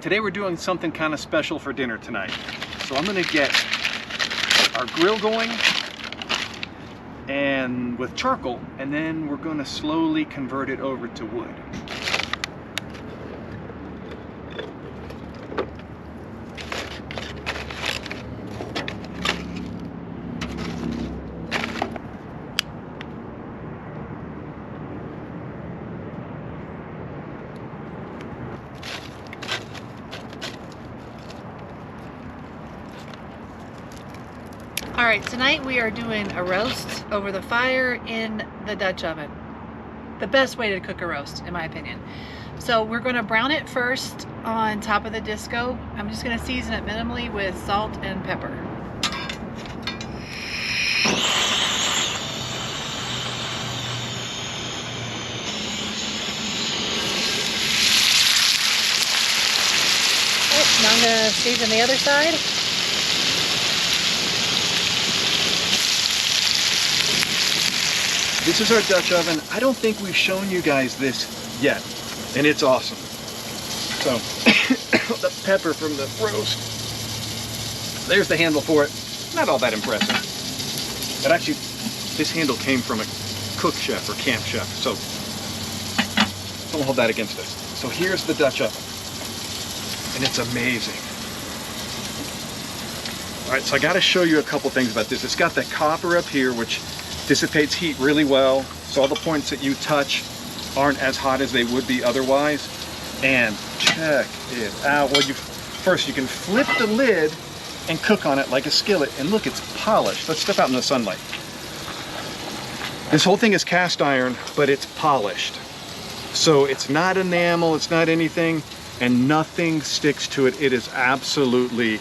Today we're doing something kind of special for dinner tonight. So I'm gonna get our grill going and with charcoal, and then we're gonna slowly convert it over to wood. All right, tonight we are doing a roast over the fire in the Dutch oven. The best way to cook a roast, in my opinion. So we're gonna brown it first on top of the disco. I'm just gonna season it minimally with salt and pepper. Okay, now I'm gonna season the other side. This is our Dutch oven. I don't think we've shown you guys this yet, and it's awesome. So, the pepper from the roast. There's the handle for it. Not all that impressive. But actually, this handle came from a cook chef or camp chef, so don't hold that against us. So here's the Dutch oven, and it's amazing. All right, so I gotta show you a couple things about this. It's got the copper up here, which dissipates heat really well, so all the points that you touch aren't as hot as they would be otherwise. And check it out. Well, first you can flip the lid and cook on it like a skillet, and look, it's polished. Let's step out in the sunlight. This whole thing is cast iron, but it's polished. So it's not enamel, it's not anything, and nothing sticks to it. It is absolutely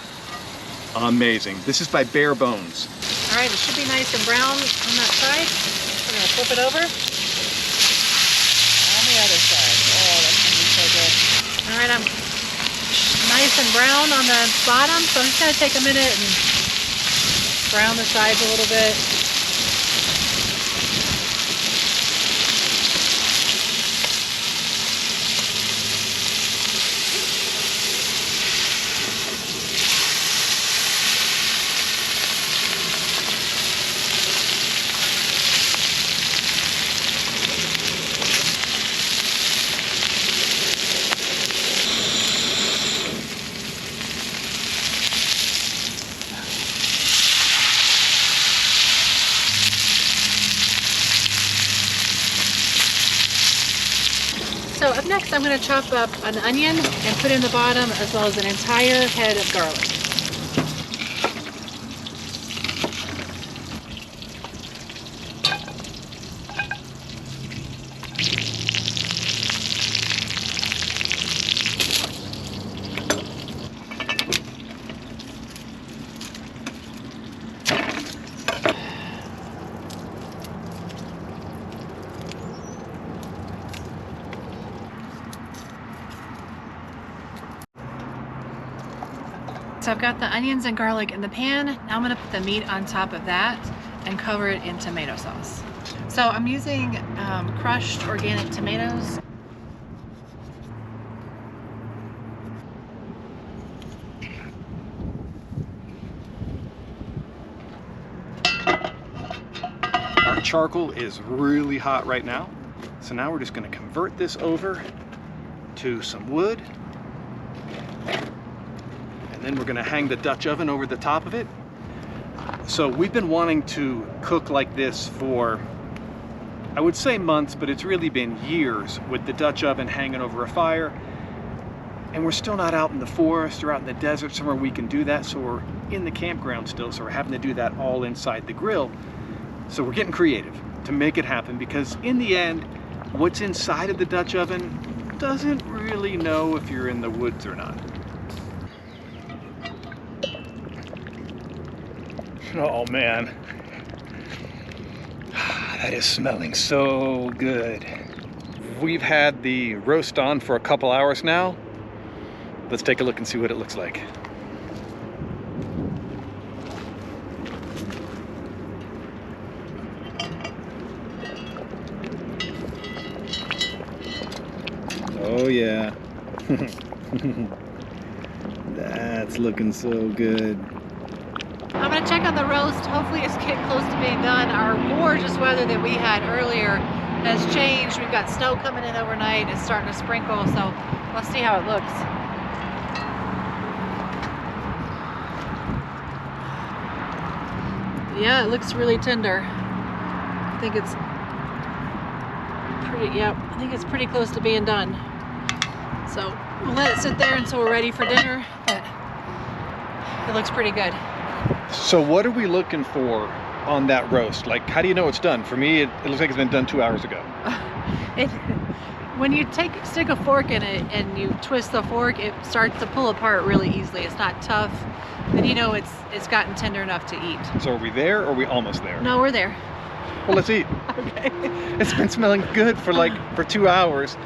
amazing. This is by Bare Bones. All right, it should be nice and brown on that side. We're gonna flip it over. On the other side. Oh, that's gonna be so good. All right, I'm nice and brown on the bottom, so I'm just gonna take a minute and brown the sides a little bit. So up next, I'm going to chop up an onion and put in the bottom, as well as an entire head of garlic. So I've got the onions and garlic in the pan. Now I'm gonna put the meat on top of that and cover it in tomato sauce. So I'm using crushed organic tomatoes. Our charcoal is really hot right now. So now we're just gonna convert this over to some wood. And then we're gonna hang the Dutch oven over the top of it. So we've been wanting to cook like this for, I would say months, but it's really been years with the Dutch oven hanging over a fire. And we're still not out in the forest or out in the desert somewhere we can do that. So we're in the campground still, so we're having to do that all inside the grill. So we're getting creative to make it happen, because in the end, what's inside of the Dutch oven doesn't really know if you're in the woods or not. Oh man, that is smelling so good. We've had the roast on for a couple hours now. Let's take a look and see what it looks like. Oh yeah. That's looking so good. I'm gonna check on the roast. Hopefully it's getting close to being done. Our gorgeous weather that we had earlier has changed. We've got snow coming in overnight. It's starting to sprinkle, so let's see how it looks. Yeah, it looks really tender. I think it's pretty, yep, I think it's pretty close to being done. So we'll let it sit there until we're ready for dinner, but it looks pretty good. So what are we looking for on that roast? Like, how do you know it's done? For me, it looks like it's been done 2 hours ago. When you stick a fork in it and you twist the fork, it starts to pull apart really easily. It's not tough, and you know it's gotten tender enough to eat. So are we there or are we almost there? No, we're there. Well, let's eat. Okay. It's been smelling good for 2 hours,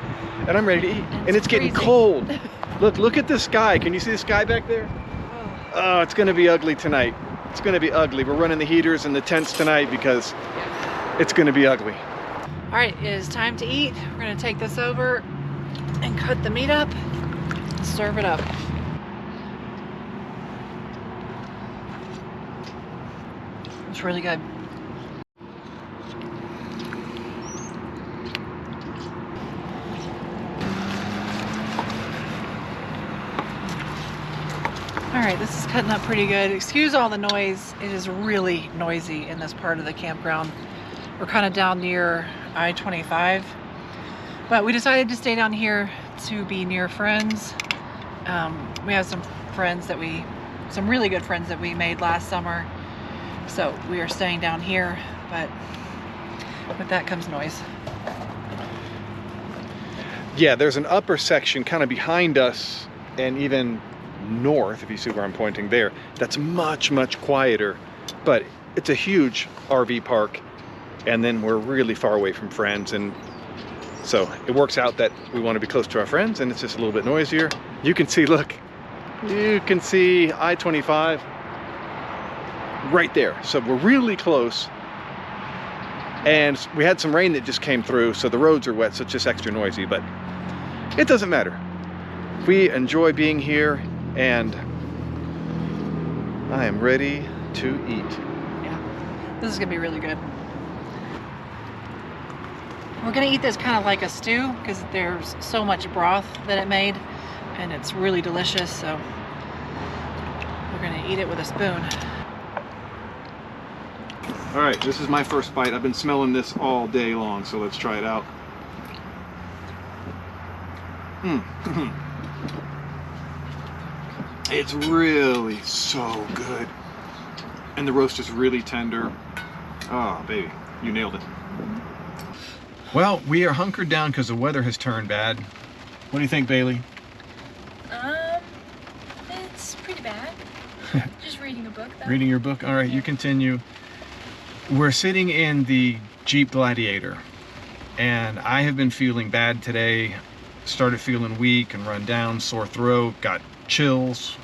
and I'm ready to eat. And it's getting freezing. cold. Look at the sky. Can you see the sky back there? Oh, it's gonna be ugly tonight. It's gonna be ugly. We're running the heaters and the tents tonight because it's gonna be ugly. All right, it is time to eat. We're gonna take this over and cut the meat up and serve it up. It's really good. All right, this is cutting up pretty good. Excuse all the noise. It is really noisy in this part of the campground. We're kind of down near I-25, but we decided to stay down here to be near friends. We have some really good friends that we made last summer. So we are staying down here, but with that comes noise. Yeah, there's an upper section kind of behind us and even north, if you see where I'm pointing there, that's much quieter, but it's a huge RV park, and then we're really far away from friends, and so it works out that we want to be close to our friends, and it's just a little bit noisier. You can see, look, you can see I-25 right there, so we're really close, and we had some rain that just came through, so the roads are wet, so it's just extra noisy, but it doesn't matter. We enjoy being here, and I am ready to eat. Yeah, this is gonna be really good. We're gonna eat this kind of like a stew because there's so much broth that it made, and it's really delicious, so we're gonna eat it with a spoon. All right, this is my first bite. I've been smelling this all day long, so let's try it out. It's really so good. And the roast is really tender. Oh, baby, you nailed it. Well, we are hunkered down because the weather has turned bad. What do you think, Bailey? It's pretty bad. Just reading a book, though. Reading your book? All right, you continue. We're sitting in the Jeep Gladiator, and I have been feeling bad today. Started feeling weak and run down, sore throat, got chills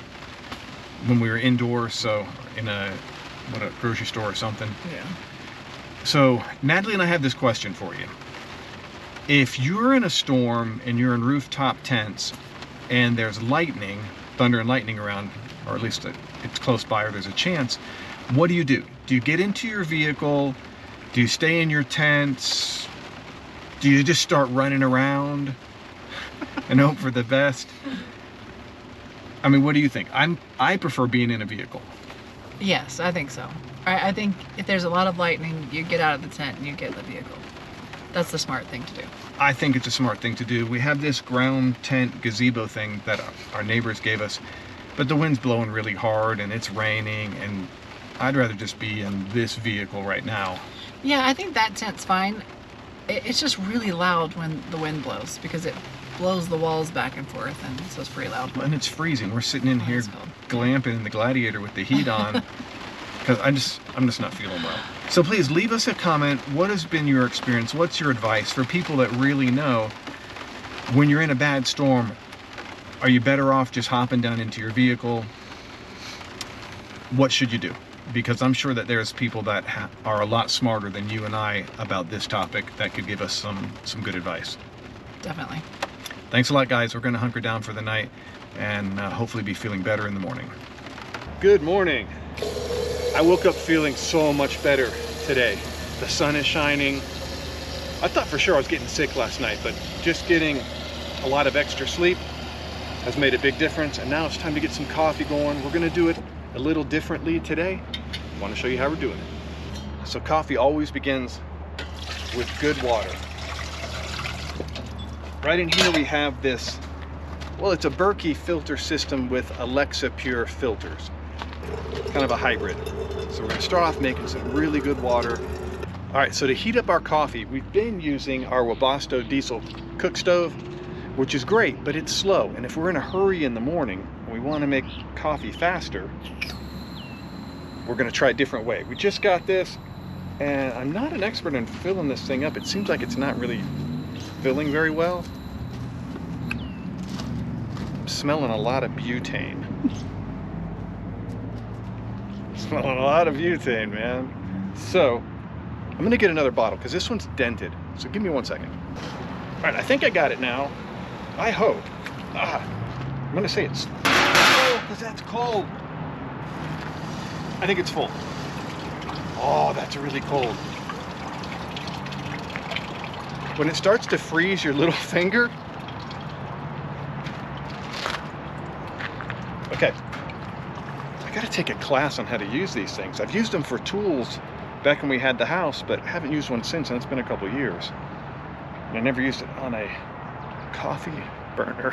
when we were indoors, so in a grocery store or something. Yeah. So Natalie and I have this question for you. If you're in a storm and you're in rooftop tents and there's lightning, thunder and lightning around, or at least it's close by or there's a chance, what do you do? Do you get into your vehicle? Do you stay in your tents? Do you just start running around and hope for the best? I mean, what do you think? I prefer being in a vehicle. Yes, I think so. I think if there's a lot of lightning, you get out of the tent and you get in the vehicle. That's the smart thing to do. I think it's a smart thing to do. We have this ground tent gazebo thing that our neighbors gave us, but the wind's blowing really hard and it's raining, and I'd rather just be in this vehicle right now. Yeah, I think that tent's fine. It's just really loud when the wind blows because it blows the walls back and forth, and so it's pretty loud. And it's freezing. We're sitting in here it's cold. glamping in the Gladiator with the heat on because I'm just not feeling well. So please leave us a comment. What has been your experience? What's your advice for people that really know when you're in a bad storm? Are you better off just hopping down into your vehicle? What should you do? Because I'm sure that there's people that are a lot smarter than you and I about this topic that could give us some good advice. Definitely. Thanks a lot, guys. We're going to hunker down for the night and hopefully be feeling better in the morning. Good morning. I woke up feeling so much better today. The sun is shining. I thought for sure I was getting sick last night, but just getting a lot of extra sleep has made a big difference. And now it's time to get some coffee going. We're going to do it a little differently today. I want to show you how we're doing it. So coffee always begins with good water. Right in here we have this, well, it's a Berkey filter system with Alexa Pure filters. Kind of a hybrid. So we're going to start off making some really good water. All right, so to heat up our coffee, we've been using our Webasto diesel cook stove, which is great, but it's slow. And if we're in a hurry in the morning and we want to make coffee faster, we're going to try a different way. We just got this, and I'm not an expert in filling this thing up. It seems like it's not really filling very well. I'm smelling a lot of butane. Smelling a lot of butane, man. So I'm gonna get another bottle because this one's dented. So give me 1 second. All right, I think I got it now. I hope. I'm gonna say it's full because that's cold. I think it's full. Oh, that's really cold. When it starts to freeze your little finger. Okay. I gotta take a class on how to use these things. I've used them for tools back when we had the house, but I haven't used one since, and it's been a couple of years. And I never used it on a coffee burner.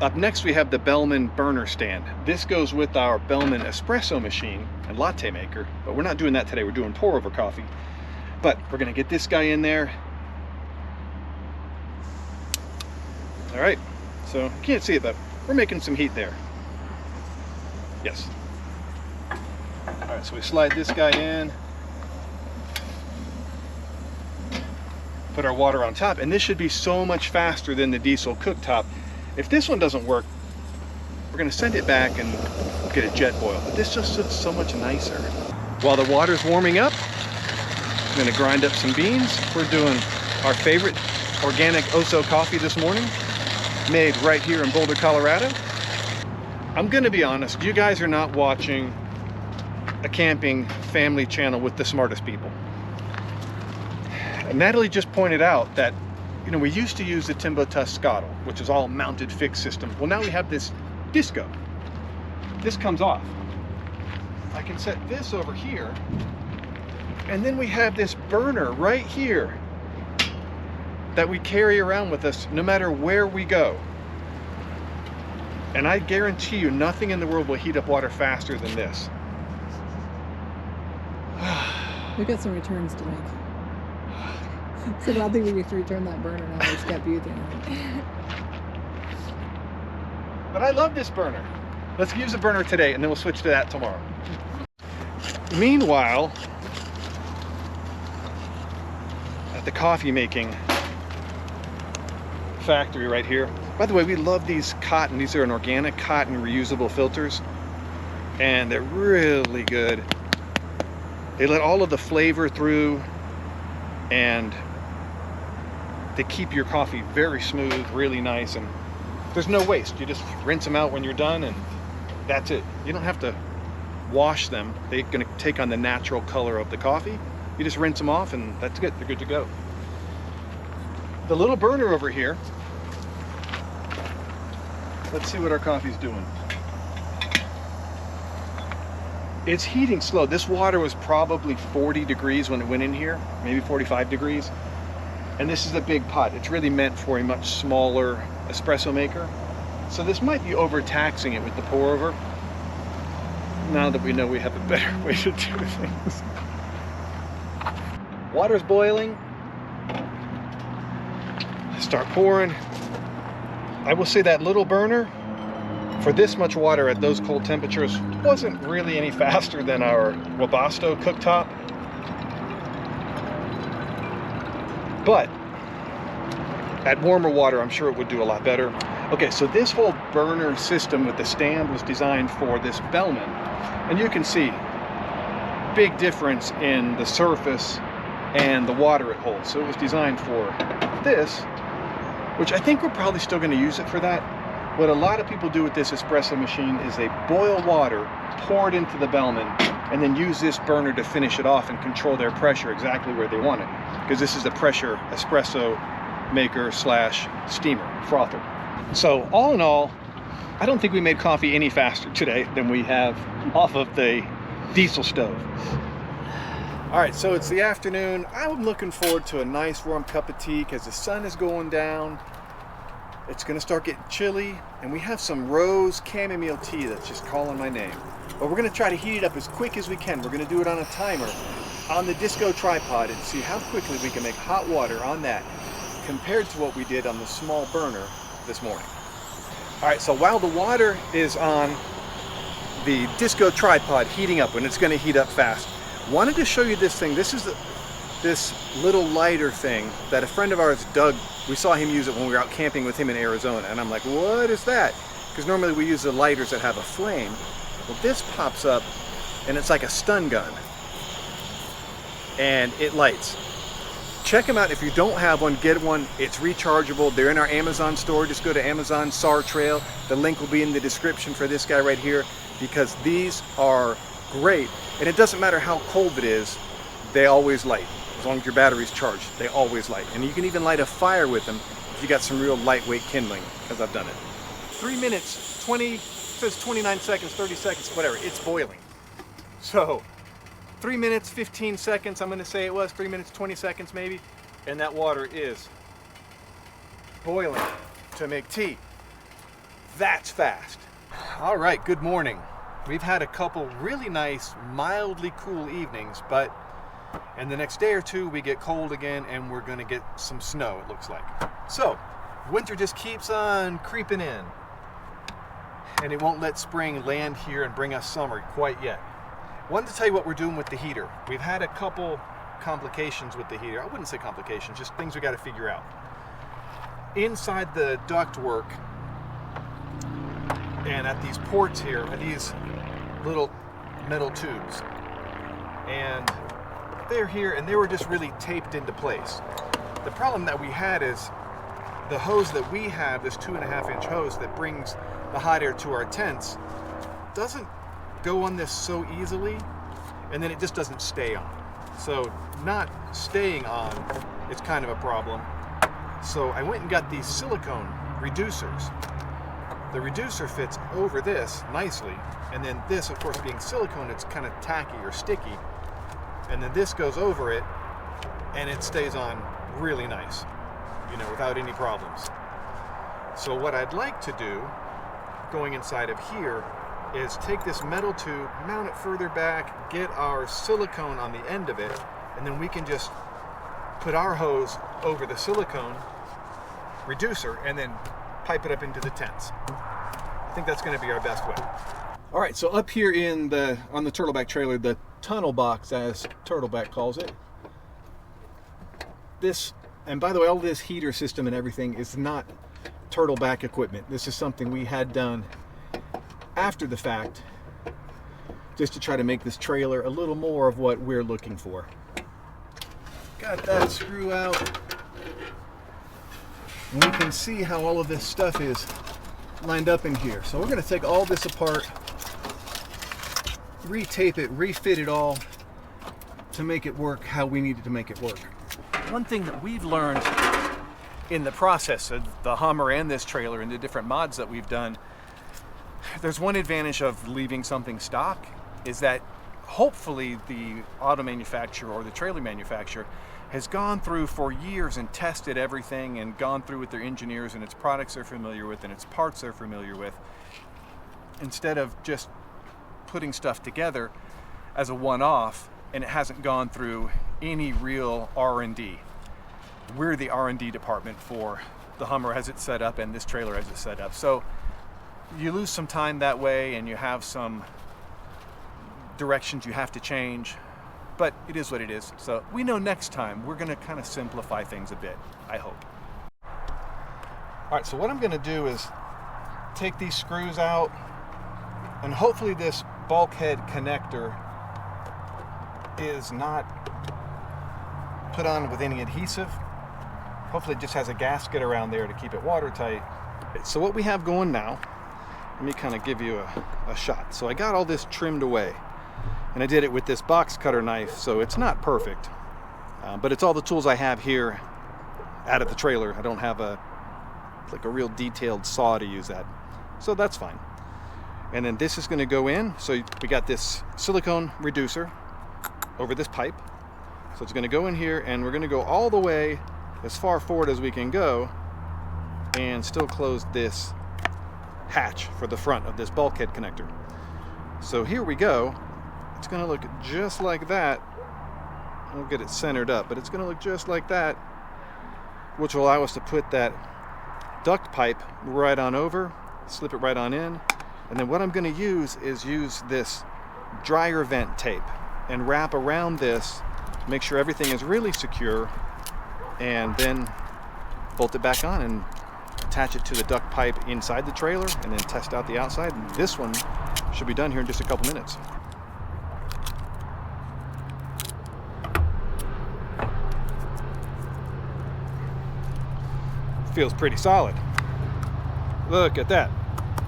Up next we have the Bellman burner stand. This goes with our Bellman espresso machine and latte maker, but we're not doing that today. We're doing pour over coffee. But we're gonna get this guy in there. All right, so you can't see it, but we're making some heat there. Yes. All right, so we slide this guy in. Put our water on top, and this should be so much faster than the diesel cooktop. If this one doesn't work, we're gonna send it back and get a jet boil, but this just looks so much nicer. While the water's warming up, I'm gonna grind up some beans. We're doing our favorite organic Oso coffee this morning, made right here in Boulder, Colorado. I'm gonna be honest, you guys are not watching a camping family channel with the smartest people. And Natalie just pointed out that, you know, we used to use the Timbo Tuscado, which is all mounted fixed system. Well, now we have this disco. This comes off. I can set this over here, and then we have this burner right here that we carry around with us no matter where we go. And I guarantee you nothing in the world will heat up water faster than this. We've got some returns to make. So I don't think we get to return that burner now that it's got butane. But I love this burner. Let's use the burner today, and then we'll switch to that tomorrow. Meanwhile, at the coffee making factory right here. By the way, we love these cotton. These are an organic cotton reusable filters, and they're really good. They let all of the flavor through, and they keep your coffee very smooth, really nice, and there's no waste. You just rinse them out when you're done, and that's it. You don't have to wash them. They're gonna take on the natural color of the coffee. You just rinse them off, and that's good. They're good to go. The little burner over here, let's see what our coffee's doing. It's heating slow. This water was probably 40 degrees when it went in here, maybe 45 degrees. And this is a big pot. It's really meant for a much smaller espresso maker. So this might be overtaxing it with the pour over. Now that we know we have a better way to do things. Water's boiling. Start pouring. I will say that little burner, for this much water at those cold temperatures, wasn't really any faster than our Webasto cooktop. But at warmer water, I'm sure it would do a lot better. Okay, so this whole burner system with the stand was designed for this Bellman. And you can see big difference in the surface and the water it holds. So it was designed for this, which I think we're probably still going to use it for that. What a lot of people do with this espresso machine is they boil water, pour it into the Bellman, and then use this burner to finish it off and control their pressure exactly where they want it. Because this is a pressure espresso maker slash steamer, frother. So all in all, I don't think we made coffee any faster today than we have off of the diesel stove. All right, so it's the afternoon. I'm looking forward to a nice warm cup of tea because the sun is going down. It's gonna start getting chilly, and we have some rose chamomile tea that's just calling my name. But we're gonna try to heat it up as quick as we can. We're gonna do it on a timer on the disco tripod and see how quickly we can make hot water on that compared to what we did on the small burner this morning. All right, so while the water is on the disco tripod heating up, and it's gonna heat up fast, wanted to show you this thing. This is this little lighter thing that a friend of ours, Doug, we saw him use it when we were out camping with him in Arizona. And I'm like, what is that? Because normally we use the lighters that have a flame. Well, this pops up and it's like a stun gun. And it lights. Check them out. If you don't have one, get one. It's rechargeable. They're in our Amazon store. Just go to Amazon SAR Trail. The link will be in the description for this guy right here, because these are great. And it doesn't matter how cold it is, they always light. As long as your battery's charged, they always light. And you can even light a fire with them if you got some real lightweight kindling, because I've done it. 3 minutes, 20, says 29 seconds, 30 seconds, whatever, it's boiling. So 3 minutes, 15 seconds, I'm gonna say it was 3 minutes, 20 seconds maybe, and that water is boiling to make tea. That's fast. All right, good morning. We've had a couple really nice, mildly cool evenings, but in the next day or two, we get cold again and we're gonna get some snow, it looks like. So, winter just keeps on creeping in, and it won't let spring land here and bring us summer quite yet. Wanted to tell you what we're doing with the heater. We've had a couple complications with the heater. I wouldn't say complications, just things we gotta figure out. Inside the ductwork and at these ports here are these little metal tubes. And they're here, and they were just really taped into place. The problem that we had is the hose that we have, this 2.5-inch hose that brings the hot air to our tents, doesn't go on this so easily, and then it just doesn't stay on. So not staying on is kind of a problem. So I went and got these silicone reducers. The reducer fits over this nicely, and then this, of course, being silicone, it's kind of tacky or sticky. And then this goes over it, and it stays on really nice, you know, without any problems. So what I'd like to do, going inside of here, is take this metal tube, mount it further back, get our silicone on the end of it, and then we can just put our hose over the silicone reducer and then pipe it up into the tents. I think that's going to be our best way. All right, so up here on the Turtleback trailer, the tunnel box, as Turtleback calls it, this, and by the way, all this heater system and everything is not Turtleback equipment. This is something we had done after the fact, just to try to make this trailer a little more of what we're looking for. Got that screw out, and we can see how all of this stuff is lined up in here. So we're going to take all this apart, retape it, refit it all to make it work how we needed to make it work. One thing that we've learned in the process of the Hummer and this trailer and the different mods that we've done, there's one advantage of leaving something stock, is that hopefully the auto manufacturer or the trailer manufacturer has gone through for years and tested everything and gone through with their engineers and its products they're familiar with and its parts they're familiar with, instead of just putting stuff together as a one-off and it hasn't gone through any real R&D. We're the R&D department for the Hummer as it's set up and this trailer as it's set up. So you lose some time that way and you have some directions you have to change, but it is what it is. So we know next time we're gonna kind of simplify things a bit, I hope. All right, so what I'm gonna do is take these screws out, and hopefully this bulkhead connector is not put on with any adhesive. Hopefully it just has a gasket around there to keep it watertight. So what we have going now, let me kind of give you a shot. So I got all this trimmed away, and I did it with this box cutter knife, so it's not perfect. But it's all the tools I have here out of the trailer. I don't have like a real detailed saw to use that. So that's fine. And then this is going to go in. So we got this silicone reducer over this pipe. So it's going to go in here, and we're going to go all the way as far forward as we can go and still close this hatch for the front of this bulkhead connector. So here we go. It's going to look just like that. I'll get it centered up, but it's going to look just like that, which will allow us to put that duct pipe right on over, slip it right on in. And then what I'm going to use is this dryer vent tape and wrap around this, make sure everything is really secure, and then bolt it back on and attach it to the duct pipe inside the trailer, and then test out the outside. And this one should be done here in just a couple minutes. Feels pretty solid. Look at that.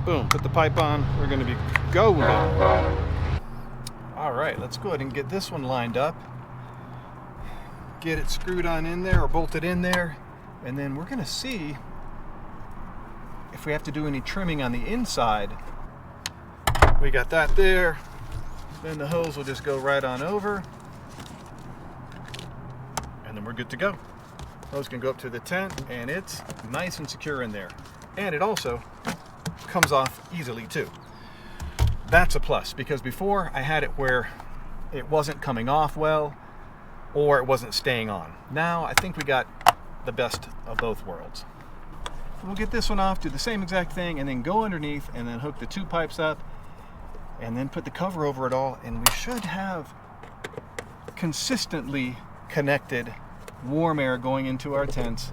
Boom, put the pipe on. We're going to be going. All right, let's go ahead and get this one lined up. Get it screwed on in there or bolted in there. And then we're going to see if we have to do any trimming on the inside. We got that there. Then the hose will just go right on over. And then we're good to go. Hose can go up to the tent, and it's nice and secure in there. And it also comes off easily too. That's a plus, because before I had it where it wasn't coming off well, or it wasn't staying on. Now I think we got the best of both worlds. We'll get this one off, do the same exact thing, and then go underneath and then hook the two pipes up and then put the cover over it all, and we should have consistently connected warm air going into our tents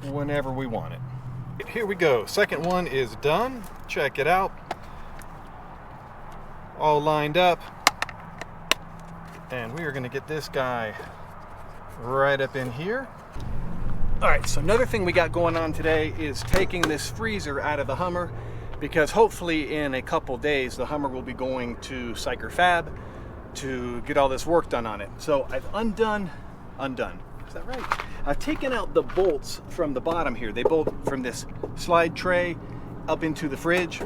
whenever we want it. Here we go. Second one is done. Check it out. All lined up. And we are going to get this guy right up in here. All right, so another thing we got going on today is taking this freezer out of the Hummer, because hopefully in a couple days the Hummer will be going to Cyker Fab to get all this work done on it. So I've undone, is that right? I've taken out the bolts from the bottom here. They bolt from this slide tray up into the fridge.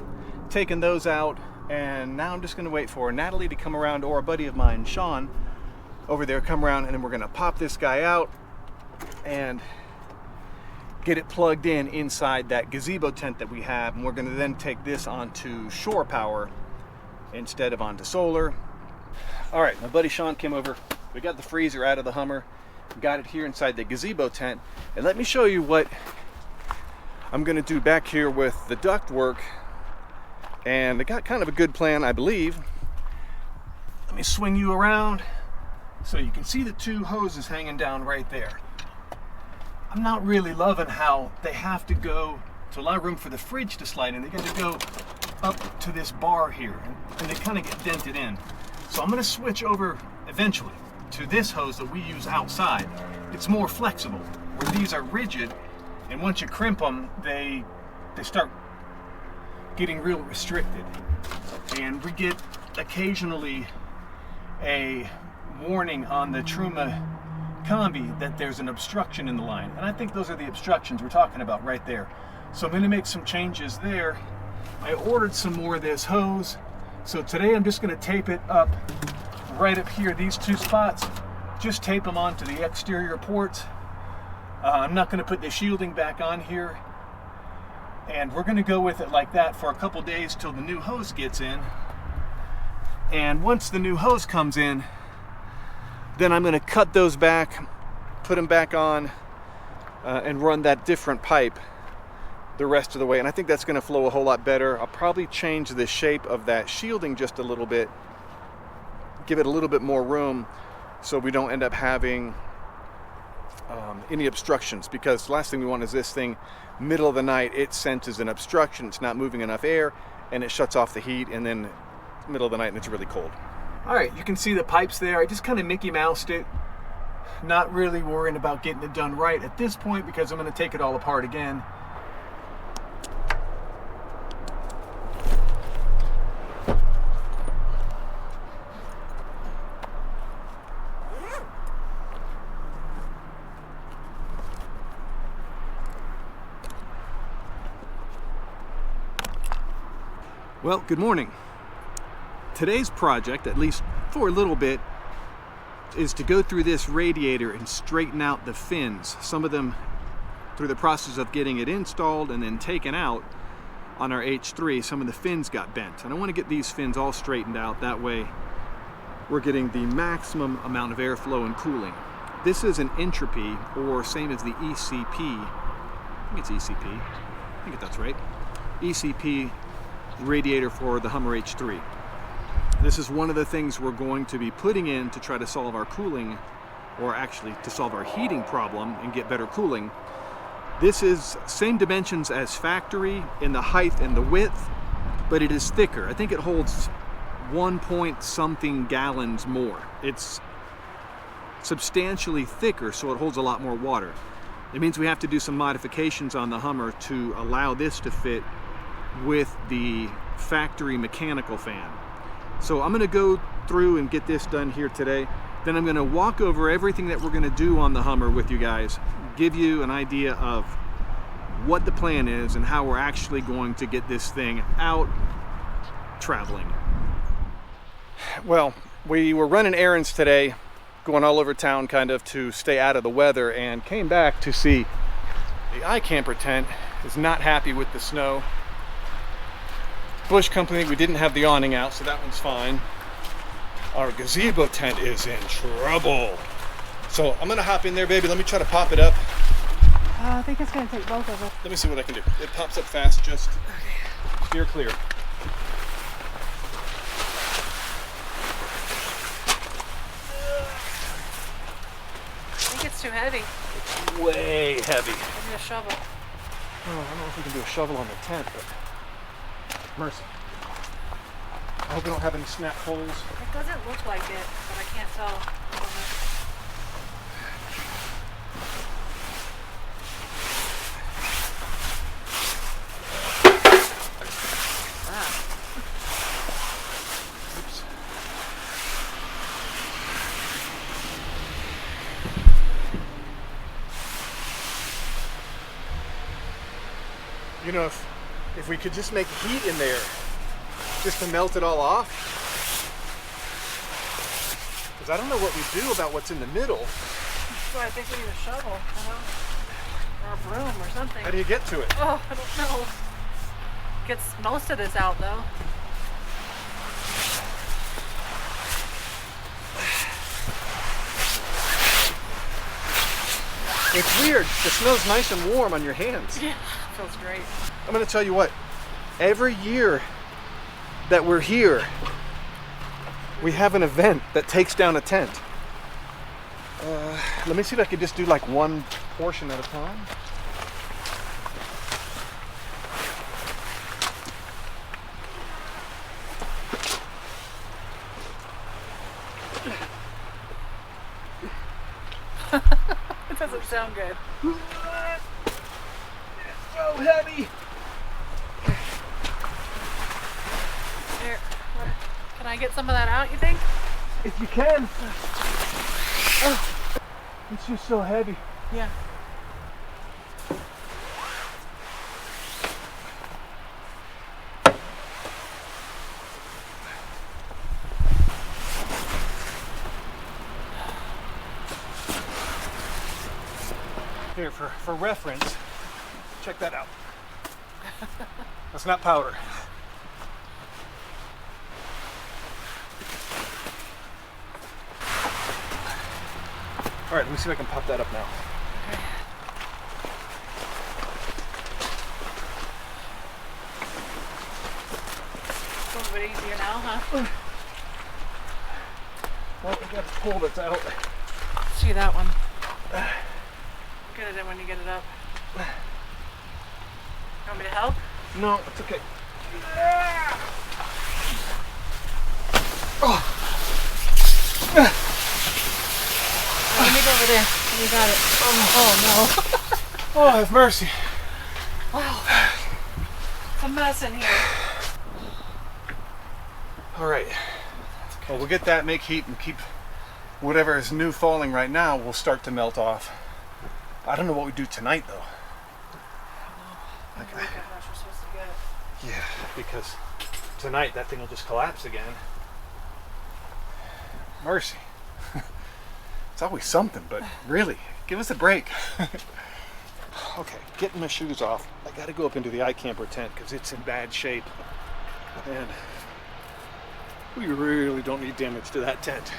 Taken those out, and now I'm just gonna wait for Natalie to come around, or a buddy of mine, Sean, over there, come around, and then we're gonna pop this guy out and get it plugged in inside that gazebo tent that we have, and we're gonna then take this onto shore power instead of onto solar. All right, my buddy Sean came over. We got the freezer out of the Hummer, got it here inside the gazebo tent, and let me show you what I'm gonna do back here with the duct work. And I got kind of a good plan, I believe. Let me swing you around so you can see the two hoses hanging down right there. I'm not really loving how they have to go to allow room for the fridge to slide in. They got to go up to this bar here, and they kind of get dented in. So I'm going to switch over eventually to this hose that we use outside. It's more flexible, where these are rigid, and once you crimp them, they start getting real restricted. And we get occasionally a warning on the Truma combi that there's an obstruction in the line, and I think those are the obstructions we're talking about right there. So I'm going to make some changes there. I ordered some more of this hose, so today I'm just going to tape it up right up here, these two spots. Just tape them onto the exterior ports. I'm not going to put the shielding back on here, and we're going to go with it like that for a couple days till the new hose gets in. And once the new hose comes in, then I'm going to cut those back, put them back on, and run that different pipe the rest of the way. And I think that's going to flow a whole lot better. I'll probably change the shape of that shielding just a little bit, give it a little bit more room so we don't end up having any obstructions, because the last thing we want is this thing, middle of the night, it senses an obstruction, it's not moving enough air, and it shuts off the heat, and then middle of the night and it's really cold. All right, you can see the pipes there. I just kind of Mickey Moused it Not really worrying about getting it done right at this point because I'm going to take it all apart again. Well, good morning. Today's project, at least for a little bit, is to go through this radiator and straighten out the fins. Some of them through the process of getting it installed and then taken out on our H3, some of the fins got bent. And I want to get these fins all straightened out. That way we're getting the maximum amount of airflow and cooling. This is an entropy, or same as the ECP. I think it's ECP. I think that's right. ECP radiator for the Hummer H3. This is one of the things we're going to be putting in to try to solve our cooling, or actually to solve our heating problem and get better cooling. This is same dimensions as factory in the height and the width, but it is thicker. I think it holds 1 point something gallons more. It's substantially thicker, so it holds a lot more water. It means we have to do some modifications on the Hummer to allow this to fit with the factory mechanical fan. So I'm going to go through and get this done here today. Then I'm going to walk over everything that we're going to do on the Hummer with you guys, give you an idea of what the plan is and how we're actually going to get this thing out traveling. Well, we were running errands today, going all over town kind of to stay out of the weather, and came back to see the iCamper tent is not happy with the snow. Bush Company, we didn't have the awning out, so that one's fine. Our gazebo tent is in trouble. So I'm gonna hop in there, baby. Let me try to pop it up. I think it's gonna take both of us. Let me see what I can do. It pops up fast, just steer clear. I think it's too heavy. It's way heavy. I need a shovel. Oh, I don't know if we can do a shovel on the tent, but mercy. I hope we don't have any snap holes. It doesn't look like it, but I can't tell. Oops. You know, if we could just make heat in there, just to melt it all off. Because I don't know what we do about what's in the middle. So I think we need a shovel, or a broom or something. How do you get to it? Oh, I don't know. Gets most of this out though. It's weird. The snow's nice and warm on your hands. Yeah, feels great. I'm going to tell you what, every year that we're here, we have an event that takes down a tent. Let me see if I can just do like one portion at a time. It doesn't sound good. It's so heavy. Here, can I get some of that out, you think? If you can. Oh, it's just so heavy. Yeah. Here, for reference, check that out. That's not powder. All right, let me see if I can pop that up now. Okay. It's a little bit easier now, huh? Well, we got a pull that's out. See that one. Get it in when you get it up. You want me to help? No, it's okay. Oh. Let me go got it. Oh Oh, have mercy. no. Wow. It's a mess in here. All right. Well, we'll get that, make heat, and keep whatever is new falling right now will start to melt off. I don't know what we do tonight, though. Okay. Yeah, because tonight that thing will just collapse again. Mercy. It's always something, but really, give us a break. Okay, getting my shoes off. I gotta go up into the iCamper tent because it's in bad shape. And we really don't need damage to that tent.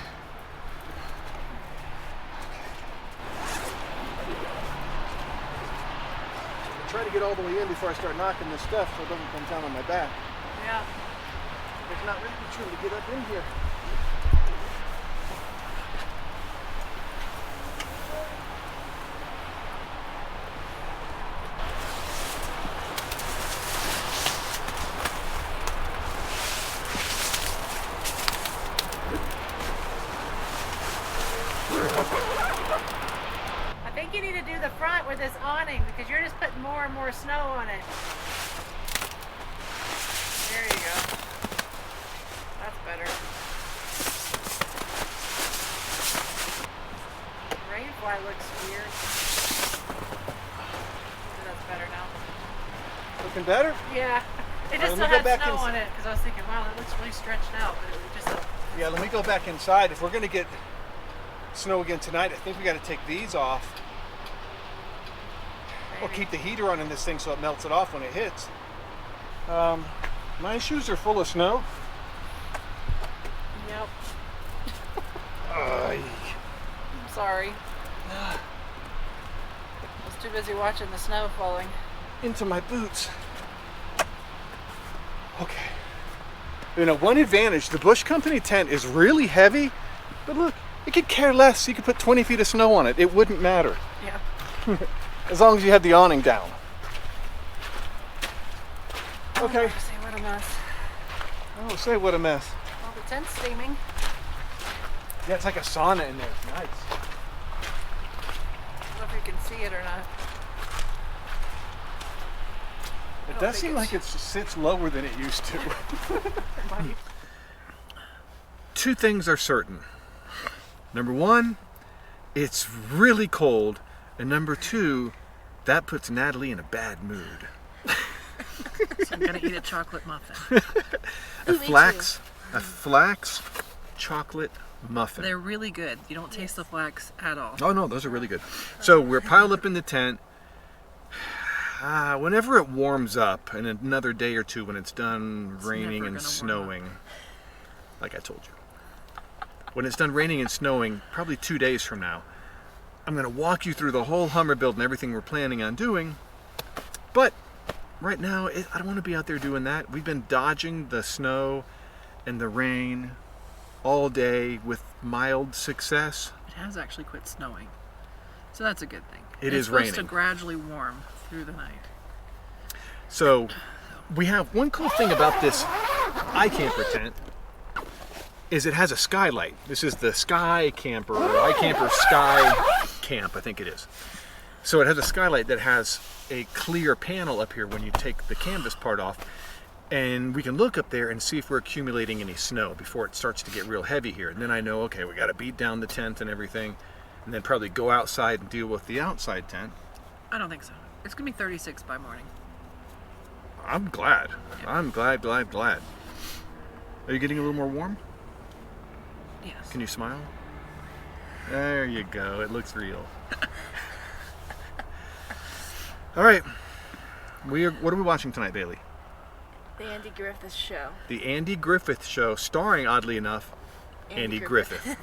Try to get all the way in before I start knocking this stuff so it doesn't come down on my back. Yeah. It's not really true to get up in here. I think you need to do the front with this awning because you're just putting more and more snow on it. There you go. That's better. Rainfly looks weird. That's better now. Looking better? Yeah. It All just right, still let me go had back snow inside. on it because I was thinking, wow, that looks really stretched out. But it was just Yeah, let me go back inside. If we're gonna get snow again tonight, I think we gotta take these off. Or keep the heater on in this thing so it melts it off when it hits. My shoes are full of snow. Yep. Ay. I'm sorry. I was too busy watching the snow falling. Into my boots. Okay. You know, one advantage, the Bush Company tent is really heavy, but look, it could care less. You could put 20 feet of snow on it. It wouldn't matter. Yeah. As long as you had the awning down. Okay. Oh, say what a mess. Oh, say what a mess. Well, the tent's steaming. Yeah, it's like a sauna in there. It's nice. I don't know if you can see it or not. It does seem like it sits lower than it used to. Two things are certain. Number one, it's really cold. And number two, that puts Natalie in a bad mood. So I'm gonna eat a chocolate muffin. a flax chocolate muffin. They're really good. You don't taste the flax at all. Oh no, those are really good. So we're piled up in the tent. Whenever it warms up, in another day or two when it's done raining and snowing, like I told you. When it's done raining and snowing, probably 2 days from now, I'm going to walk you through the whole Hummer build and everything we're planning on doing. But right now, I don't want to be out there doing that. We've been dodging the snow and the rain all day with mild success. It has actually quit snowing. So that's a good thing. It is supposed raining. to gradually warm through the night. So we have one cool thing about this iCamper tent is it has a skylight. This is the Sky Camper, or iCamper Sky Camp, I think it is. So it has a skylight that has a clear panel up here when you take the canvas part off, and we can look up there and see if we're accumulating any snow before it starts to get real heavy here. And then I know, okay, we got to beat down the tent and everything, and then probably go outside and deal with the outside tent. I don't think so. It's gonna be 36 by morning. I'm glad. I'm glad. Are you getting a little more warm? Yes. Can you smile? There you go. It looks real. All right. What are we watching tonight, Bailey? The Andy Griffith Show. The Andy Griffith Show, starring, oddly enough, Andy Griffith.